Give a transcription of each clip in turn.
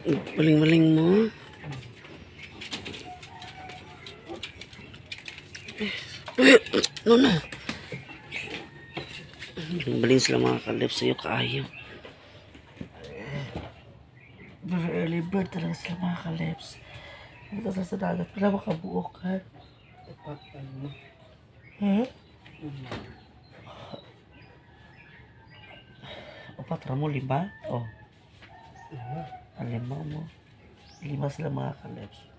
Maling-maling mo. No, no. Maling-maling sila mga kalip sa'yo kaayo. Very early bird talaga sila mga kalips. Ito sa dagat pala makabuok ha. Opat ramo, 5? Oh. 5 mo. 5 sila mga kalips.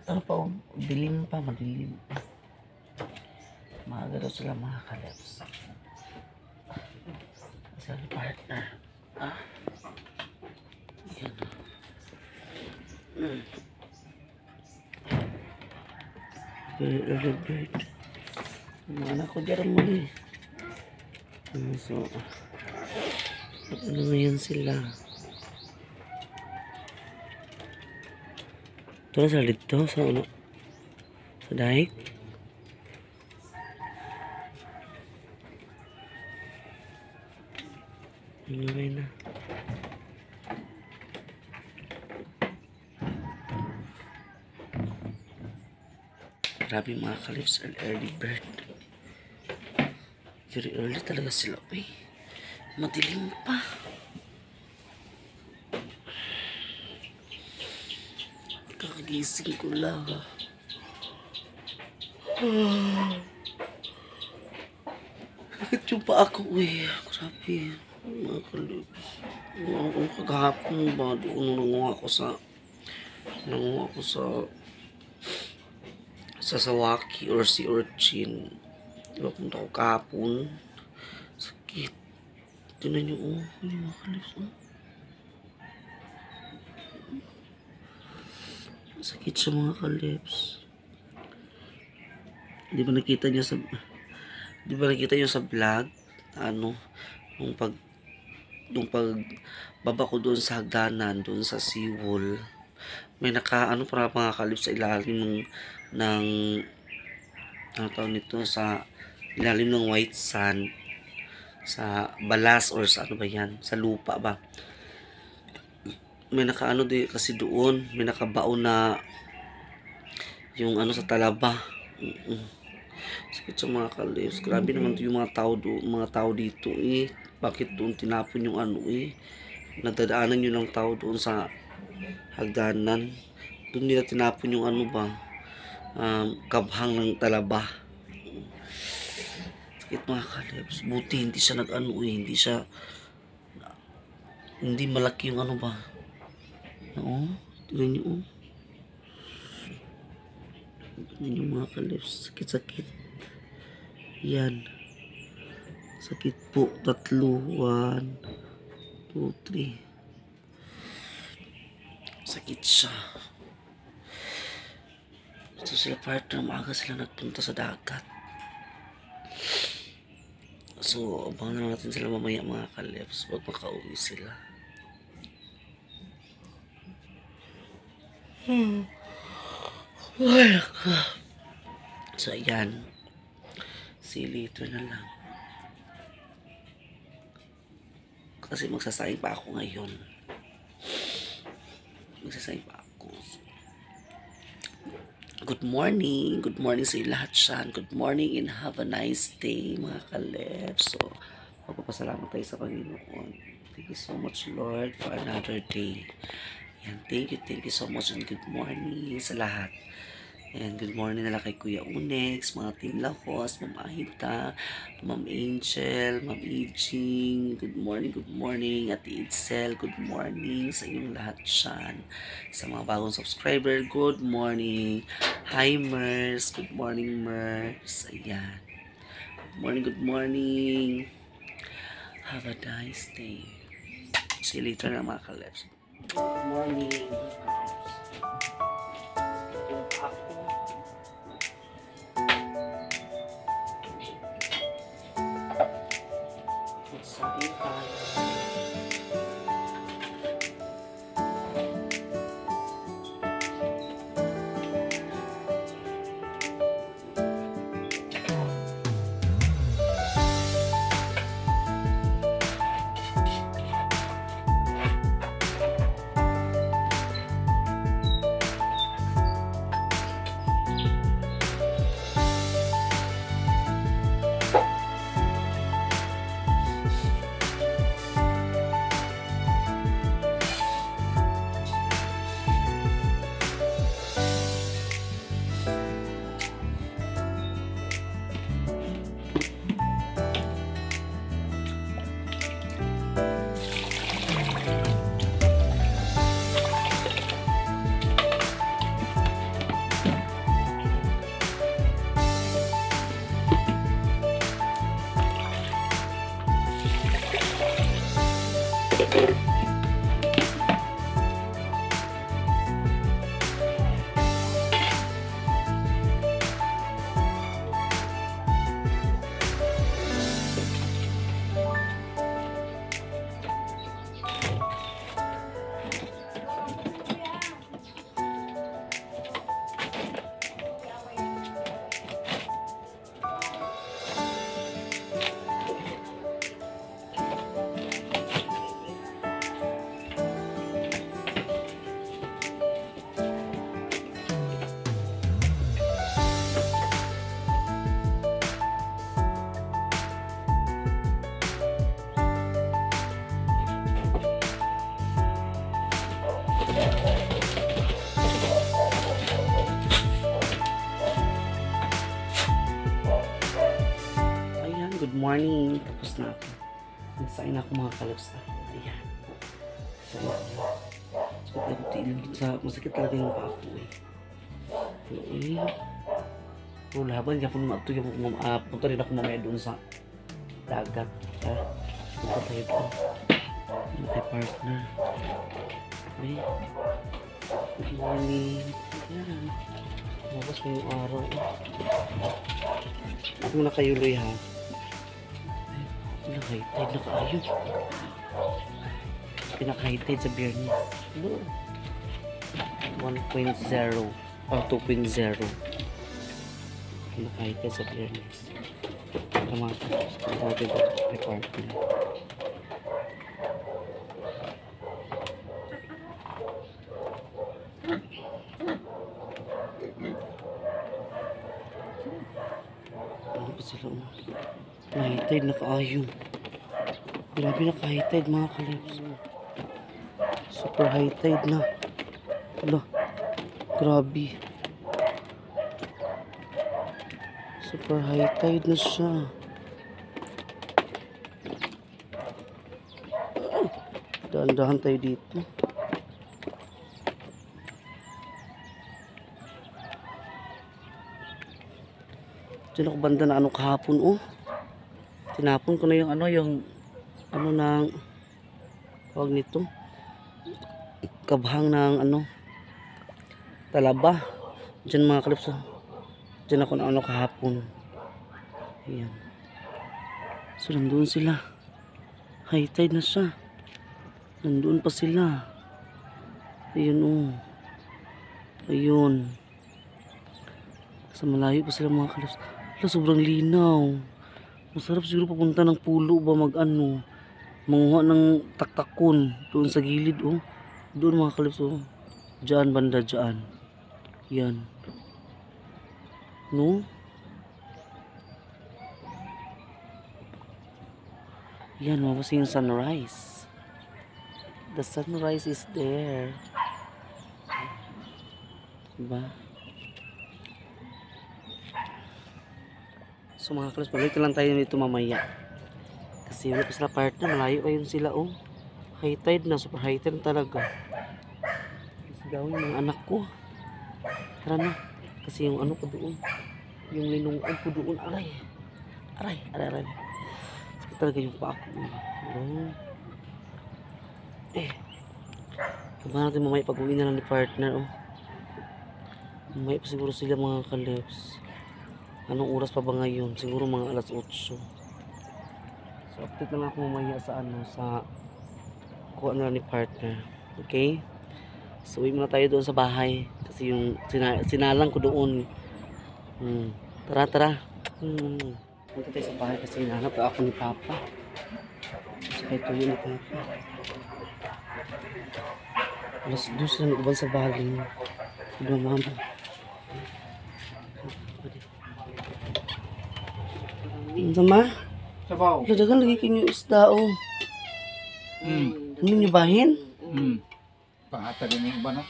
Ano pa, dilim pa, madilim. Maaga daw sila mga kalips. Sila ni partner. Ah? Yan. Very early bird. Mga anak ko dyan muli. So, ano ngayon sila? Ito na sila dito sa ano? Sa daig? Ano na? Grabe mga kalips, early bird. Very early talaga sila. Uy, madilim pa. Kakagising ko lang. Sakit yung pa ako. Uy, grabe. Mga kalips. Ako kagahapon ba? Doon nanguha ko sa Sawaki or si Urchin. Diba punta ko kahapon. Sakit. Tinan nyo, oh. Yung mga kalips, oh. Sakit siya mga kalips. Di ba nakita nyo sa vlog? Ano? Nung baba ko doon sa hagdanan, doon sa seawall. May ano para mga kalips sa ilalim ng ano tawag nito, sa ilalim ng white sand, sa balas or sa ano ba yan, sa lupa ba, may nakaano din kasi doon, may nakabaon na yung ano sa talaba. Sakit sa mga kalips. Grabe naman yung mga tao dito eh. Bakit doon tinapon yung ano eh, nadadaanan yun ng tao doon sa hagdanan, doon nila tinapon yung ano ba, kabhang ng talaba. Sakit mga kalips. Buti hindi siya nag-ano eh, hindi malaki yung ano ba. Oo, tignan nyo oh. Tignan nyo mga kalips. Sakit. Yan. Sakit po. 3. 1, 2, 3. Sakit siya. Ito sila partner, maaga sila nagpunta sa dagat. So, abangan na natin sila mamaya mga kalips pag makauwi sila. So, ayan. See you later na lang. Kasi magsasayang pa ako ngayon. Good morning sa lahat siyan. Good morning and have a nice day mga kalips. So, magpapasalamat tayo sa Panginoon. Thank you so much Lord for another day. Yan, thank you so much and good morning sa lahat. And good morning nila kay Kuya Unex, mga Team Lahos, Ma'am Ahita, Ma'am Angel, Ma'am Ijing, good morning, Ate Itzel, good morning sa inyong lahat dyan. Sa mga bagong subscriber, good morning. Hi Mers, good morning Mers. Ayan. Good morning. Have a nice day. See you later na mga kalips. Good morning. Ayan, good morning. Tapos na ako. Nagsain ako mga kalaps. Ayan. Masakit talaga yung paa ko eh. Pero laban, kaya punta rin ako mamaya doon sa dagat. Punta tayo doon. Ano kay partner? Ay, good morning. Ayan. Mabas mo yung araw. Huwag mo na kayuloy ha. Pinaka-high-tide na kaayo. Pinaka-high-tide sa Biyernes. 1.0 or 2.0. Pinaka-high-tide sa Biyernes. Mga kapatid ko kay partner. Ano ba sila? High tide na kaayo. Grabe na high tide mga kalips. Super high tide na. Hala. Grabe. Super high tide na siya. Dahan-dahan tayo dito. Diyan ako banda na ano kahapon oh. Tinapon ko na yung ano ng tawag nito. Kabhang ng ano talaba. Diyan mga kalips oh. Diyan ako na ano kahapon. Ayan. So nandun sila. High tide na siya. Nandun pa sila. Ayun oh. Ayun. Sa malayo pa sila mga kalips. Sobrang linaw. Masarap siguro papunta ng pulo ba mag-ano. Manguha ng taktakon doon sa gilid oh. Doon mga kalips oh. Diyan banda diyan. Yan. No? Yan, mabasa yung sunrise. The sunrise is there. Diba? So mga kalos, balik lang tayo dito mamaya. Kasi wala pa sila partner, malayo pa yun sila oh. High tide na, super high tide talaga. Kasi gawin yung mga anak ko. Tara na. Kasi yung ano ko doon, yung linungag ko doon, aray. Sakit talaga yung paa ko. Oh. Diba natin mamaya pag-uwi na lang ni partner oh. Mamaya pa siguro sila mga kalips. Anong oras pa ba ngayon? Siguro mga alas 8. So update na lang ako mamaya sa ano, sa kuha na ni partner. Okay? So uwi muna tayo doon sa bahay. Kasi yung sinalang ko doon. Tara. Punta tayo sa bahay kasi hinahanap ako ni Papa. Kasi ito yun ni Papa. Alas 2 na nag-uban sa bahay. Diba mama? Sama? Sabaw. Ladagan lagi kayo isda oh. Ano nyo bahin? Pangata din yung ba na?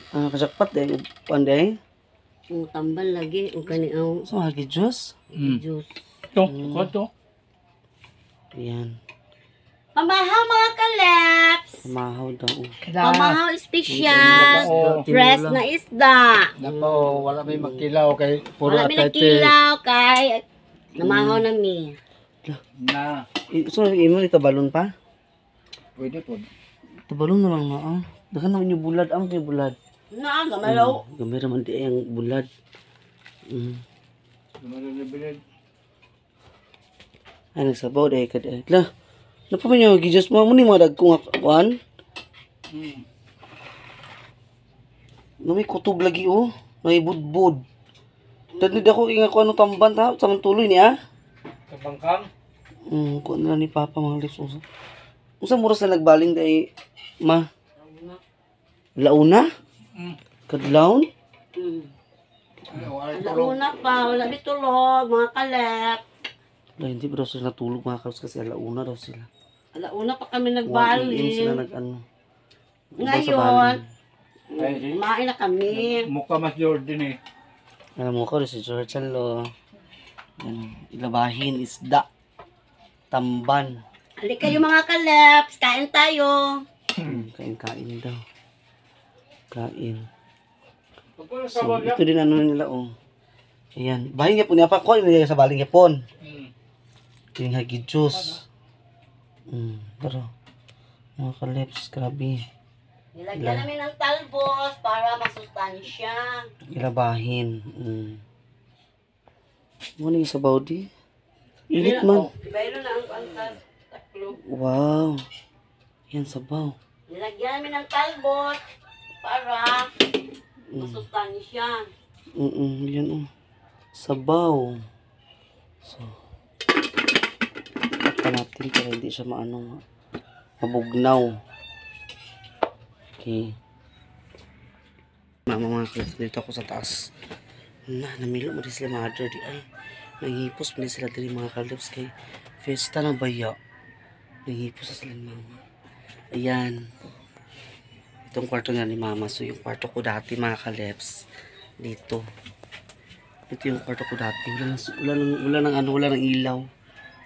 Kajakpat deh. Pandai. Tambal lagi o kaniaw So lagi Diyos. juice. Ito, ito. Ayan. Pamahaw mga kalaps. Mahaw daw. Pamahaw special. Fresh na isda. Napo, wala may magkilaw kay puro Wala may atete. nagkilaw kay namahaw na mi. Na. So, imo ni tabalon pa? Pwede po. Tabalon na lang na ah. Dakan naman yung bulad. Ang kayo bulad. Na, gamalaw. Gamay naman di ang bulad. Lumalabilid. Ay, nagsabaw dahil ka dahil. Lah, napaman yung gijos mo. Muna yung mga dagkong akuan. Na may kutub lagi oh. May budbud. Dali ako inga ko anong tamban ta. Samang tuloy niya. Kabangkang. Kuha na lang ni Papa mga lips. Unsa muras na nagbaling dahil ma? Launa? Kadlawon? Alauna pa, wala bitulog, mga kalep. Lah, hindi ba daw sila natulog mga kalos kasi alauna daw sila. Alauna pa kami 1 AM sila nagbaling. nag-ano. Ngayon, Ay, kumain na kami. mukha mas Jordan eh. Alam mo ko, si George Lo. Ilabahin, isda. Tamban. Halika kayo mga kaleps, kain tayo. Kain-kain daw. Kain. Pagpula So, sa wag ito din ano nila, oh. Ayan. Bahin niya po niya pa ko. Inilagay sa baling yapon. Yung hagi juice. Pero, mga kaleps, grabe. Nilagyan namin ng talbos para masustansya. Ilabahin. Ano yung sabaw di? Init man. Mayroon na ang pantas. Taklo. Wow. Yan sabaw. Nilagyan namin ng talbos para masustansya. Yan oh. Sabaw. So, pa natin para hindi siya maano mabugnaw. Okay. Mga kids, dito ako sa taas. Namilo mo rin sila mother di ay. Nanghipos mo rin sila diri mga kalips kay fiesta ng baya. Nanghipos sa sila ni mama. Ayan. Itong kwarto nga ni mama. So yung kwarto ko dati mga kalips. Dito. Ito yung kwarto ko dati. Wala nang ilaw.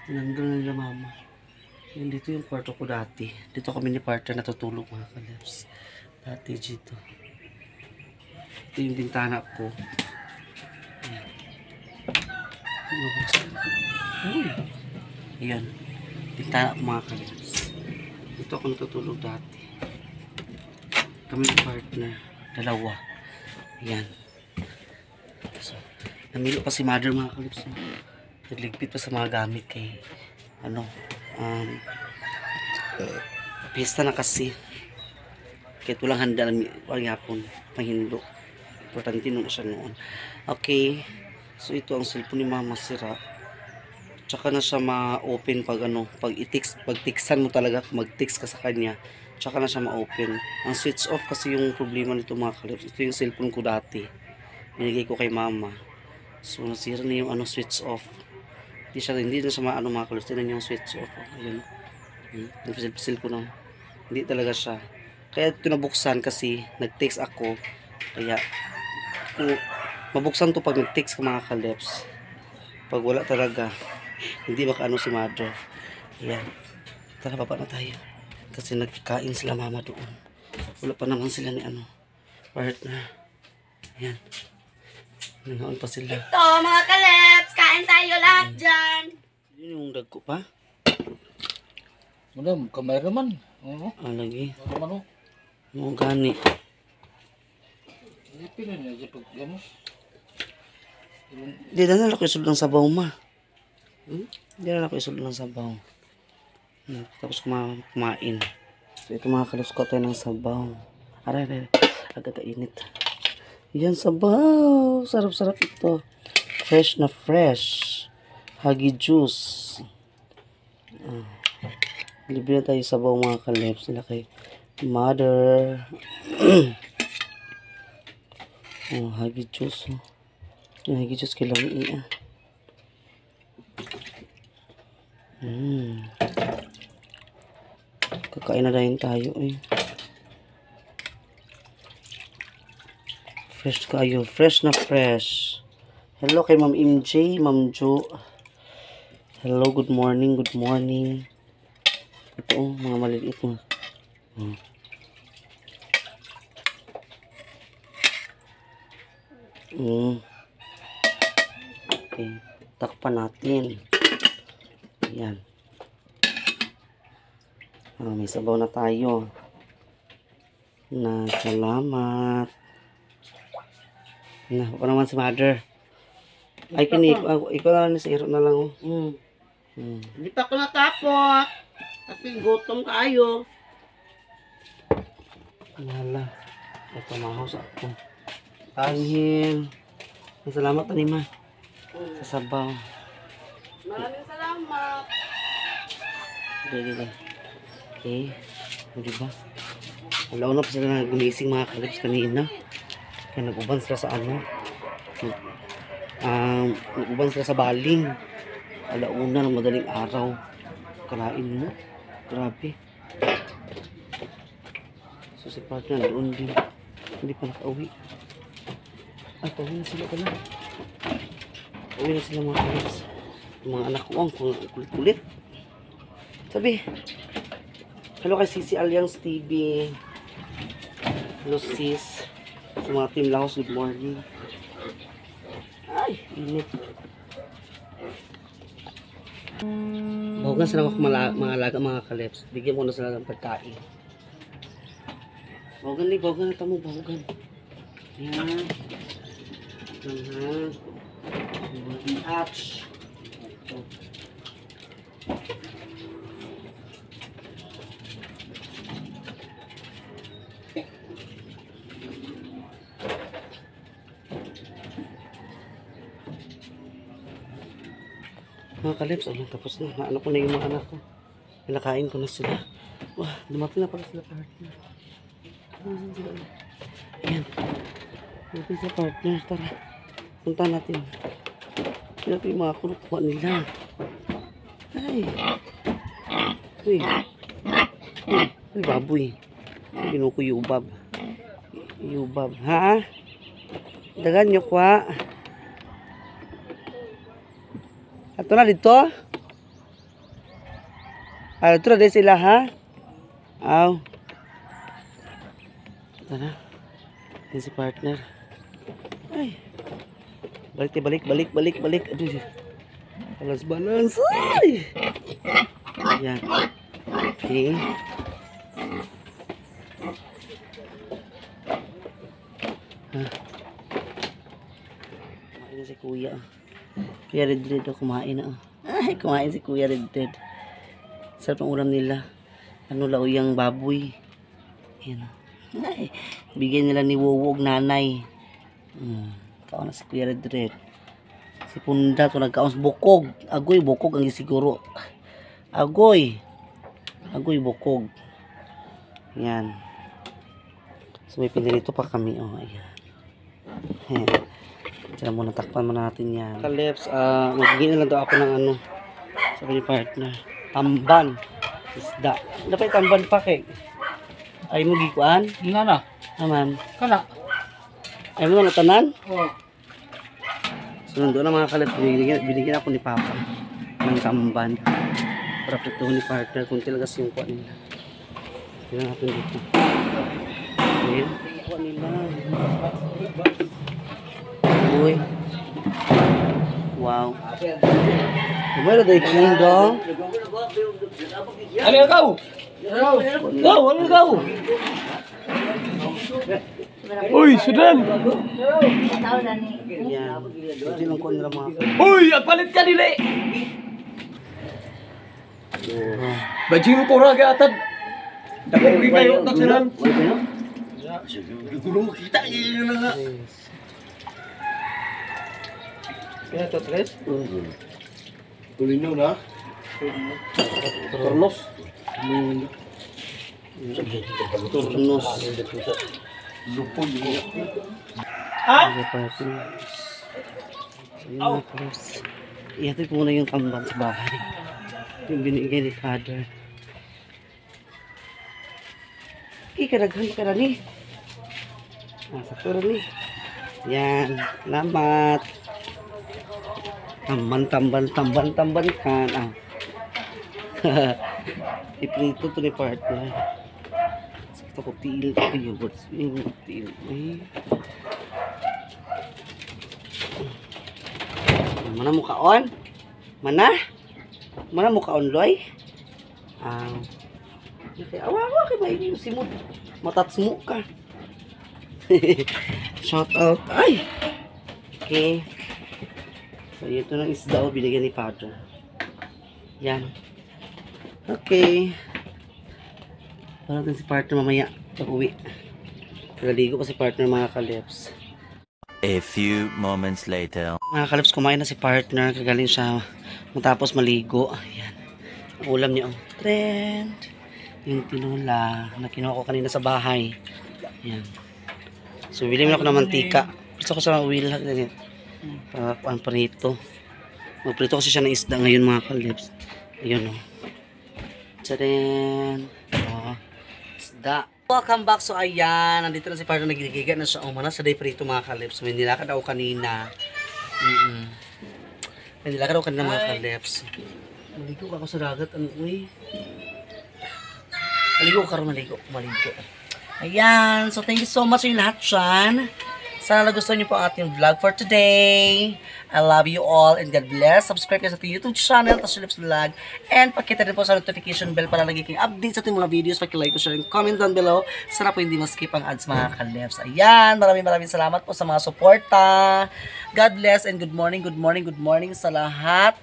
Nandun na nila mama. Yan, dito yung kwarto ko dati. Dito kami ni partner natutulog mga kalips. Dati dito. Ito yung bintana ko. Ayan. Ayan. Bintana ko mga kalips. Dito ako natutulog dati. Kami ni partner. Dalawa. Ayan. So, namilo pa si mother mga kalips. Nagligpit pa sa mga gamit kay pista na kasi kahit walang handa ng yapon panghindo importante nung siya noon. Okay, so ito ang cellphone ni mama sira, tsaka na siya ma-open pag pag tiksan mo talaga, mag-text ka sa kanya, tsaka na siya ma-open. Ang switch off kasi yung problema nito mga kalips. Ito yung cellphone ko dati, binigay ko kay mama, so nasira na yung switch off. Hindi na siya mga kalips. Tinan yung switch off. Ayun. Nagpisil ko na. Hindi talaga siya. Kaya ito nabuksan kasi nag-text ako. Kaya kung mabuksan to pag nag-text ka mga kalips. Pag wala talaga, hindi makaano si mother. Ayan. Tara, baba na tayo. Kasi nagkain sila mama doon. Wala pa naman sila ni partner. Ayan. Nanoon pa sila. Ito mga kaleps, kain tayo lahat dyan. Yun yung dagko pa. Wala, kamay naman. Oo. Lagi. Ano man o. Mga gani. Ipin na niya sa paggamos. Hindi na lang ako isulod ng sabaw ma. Hindi na lang ako isulod ng sabaw. Tapos kumain. So ito mga kalips ko tayo ng sabaw. Aray. Agad init. Yan sabaw. Sarap-sarap ito. Fresh na fresh. Hagi juice. Libre na tayo sabaw mga kalips. Sila kay mother. Hagi juice. Yung hagi juice kay Lami. Kakain na rin tayo eh. Fresh kayo. Fresh na fresh. Hello kay Ma'am MJ, Ma'am Jo. Hello, good morning, good morning. Ito mga maliliit mo. Okay, takpan natin. Yan. May sabaw na tayo. Salamat. Ako naman si mother. Ay, ikaw na lang sa iro na lang. Oh. Hindi pa ako natapos. Kasi gutom kayo. Wala. Ito mahos ako. Anghel. Salamat, Anima. Sa sabaw. Maraming salamat. Okay. O, diba? Wala na pa sila na gumising mga kalips kanina. Kaya nag-uban sila sa ano. Nag-uban sila sa baling. Alauna ng madaling araw. Kalain mo. Grabe. So si partner doon din. Hindi pa nakauwi. Pauwi na sila pala. Pauwi na sila mga kalips. Yung mga anak ko ang kulit-kulit. Sabi. Hello kay Sisi Aliang TV. Hello sis. Sa mga team Laos, good morning. Ay, init. Bawagan sila mga alaga mga kalips. Bigyan mo na sila ng pagkain. Bawagan na tamo, bawagan. Yan. Ouch. Mga kalips, tapos na. Naano ko na yung mga anak ko. Pinakain ko na sila. Wah, dumating na pala sila partner. Ayan. Dumating sila partner. Tara. Punta natin. Ito yung mga kunukuha nila. Ay. Uy. Uy, baboy. Ginuko yubab. Yubab. Ha? Dagan nyo kwa. Ato na dito. Ito na din sila ha. Aw. Ito na. Yan si partner. Ay. Balik. Aduh. Balas. Ay. Ayan. Okay. Kumain si kuya. Kuya Red kumain na. Ay, kumain si Kuya Red. Sarap ang ulam nila. Ano lauyang baboy. Ayan. Ay, bigyan nila ni Wowog nanay. Kaon na si Kuya Red. Si Punda to nagkaon sa bukog. Agoy bukog ang gisiguro. Agoy bukog. Yan. So may pinilito pa kami. Oh, ayan. Diyan muna, takpan muna natin yan. Kalips, magiging na lang daw ako ng ano. Sabi ni partner. Tamban. Isda. Dapat tamban pa kay. Ay mo gikuan? Nga na. Aman. Kana. Ay mo na tanan? Oh. So nandun na mga kalips. Binigyan ako ni Papa. Ng tamban. Para prituhin ni partner kung tilagas yung kuha nila. Tignan natin dito. Ayan. Kuha nila. Uy. Wow. Kumara day kingdom. Ano ikaw? Ano ikaw? Uy, sudan! Yan. Hindi lang ko nila mga Uy, agpalit ka nila! Bajing ko ra atad. Dako kayo taksiran. Siguro kita yun na nga. Kaya ito, tres? Tulino na. Tornos. Turnos. Lupo yun. Ihatid ko muna yung tamban sa bahay. Yung binigay ni Father. Kadaghan ka na ni. Sa turo ni. Yan. Salamat. Tamban kan. Iprito to ni partner. Ito ko tiil ko yogurt. Tiil. Mana mo kaon? Mana? Mana mo ka onloy? Okay, awa kay may simot. Matats mo ka. Shout out. Ay. Okay. So ito ng isda o binigyan ni Father. Yan. Okay. Parang natin si partner mamaya pag-uwi. Nagaligo pa si partner mga kalips. A few moments later. Mga kalips, kumain na si partner. Kagaling siya matapos maligo. Ayan. Ang ulam niya. Oh. Trend. Yung tinula na kinuha ko kanina sa bahay. Ayan. So, bili mo ako ng mantika. Gusto ko sa wheel. Para ang prito. Magprito kasi siya ng isda ngayon mga kalips. Ayan o. Tadaan. Oh. Isda. Welcome back. So, ayan. Nandito na si partner. Nagigiga na siya. Umana sa day prito mga kalips. May nilakad ako kanina. May nilakad ako kanina mga kalips. Maligo ako sa dagat. Uy. Maligo ka rin. Maligo. Ayan. So, thank you so much sa inyo lahat dyan. Sana nagustuhan niyo po ang ating vlog for today. I love you all and God bless. Subscribe kayo sa ating YouTube channel, Tasha Lips Vlog. And pakita rin po sa notification bell para lagi kayong update sa ating mga videos. Pakilike ko, share, and comment down below. Sana po hindi ma-skip ang ads mga kalips. Ayan, maraming salamat po sa mga suporta. God bless and good morning sa lahat.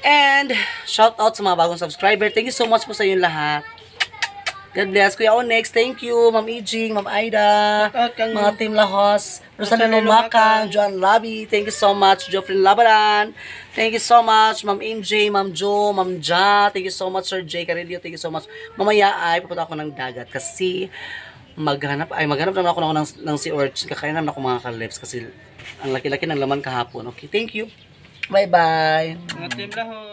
And shout out sa mga bagong subscriber. Thank you so much po sa inyo lahat. God bless. Kuya Onyx, thank you. Ma'am Ijing, Ma'am Aida, mga Team Lahos, Rosalino Makang, Joan Labi, thank you so much. Joffrey Labaran, thank you so much. Ma'am MJ, Ma'am Jo, Ma'am Ja, thank you so much. Sir J. Carillo, thank you so much. Mamaya ay pupunta ako ng dagat kasi maghanap naman ako ng sea urchin. Kakain naman ako mga kalips kasi ang laki-laki ng laman kahapon. Okay, thank you. Bye-bye. Mga Team Lahos.